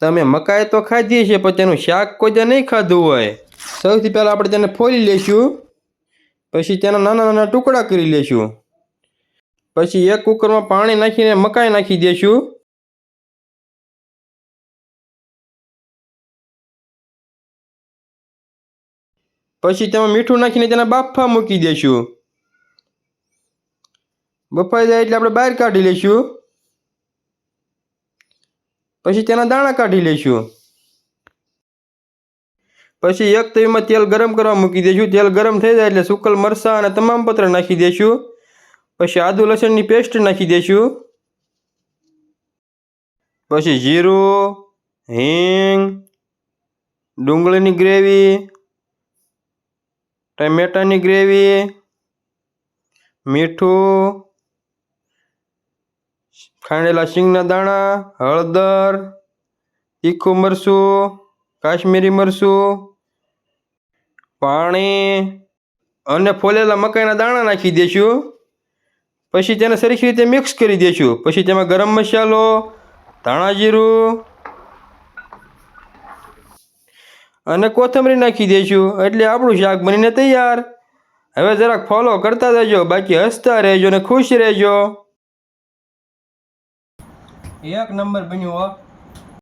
તમે મકાઈ તો ખાધી છે પણ તેનું શાક કોઈ દે નહીં ખાધું હોય. સૌથી પહેલાં આપણે તેને ફોલી લઈશું, પછી તેના નાના નાના ટુકડા કરી લઈશું. પછી એક કુકરમાં પાણી નાખીને મકાઈ નાખી દઈશું. પછી તેમાં મીઠું નાખીને તેના બાફા મૂકી દઈશું. બફાઈ જાય એટલે આપણે બહાર કાઢી લઈશું. પછી તેના દાણા કાઢી લઈશું. પછી એક તવીમાં તેલ ગરમ કરવા મૂકી દઈશું. તેલ ગરમ થઈ જાય એટલે સૂકલ મરચાં અને તમામ પત્ર નાખી દઈશું. પછી આદુ લસણની પેસ્ટ નાખી દઈશું. પછી જીરું, હિંગ, ડુંગળીની ગ્રેવી, ટમેટાની ગ્રેવી, મીઠું, ખાંડેલા શીંગના દાણા, હળદર, તીખું મરચું, કાશ્મીરી મરચું, પાણી અને ફોલેલા મકાઈના દાણા નાખી દઈશું. પછી તેને સરખી રીતે મિક્સ કરી દઈશું. પછી તેમાં ગરમ મસાલો, ધાણા જીરું અને કોથમરી નાખી દઈશું. એટલે આપણું શાક બનીને તૈયાર. હવે જરાક ફોલો કરતા રહેજો, બાકી હસતા રહેજો અને ખુશ રહેજો. એક નંબર બન્યું હો.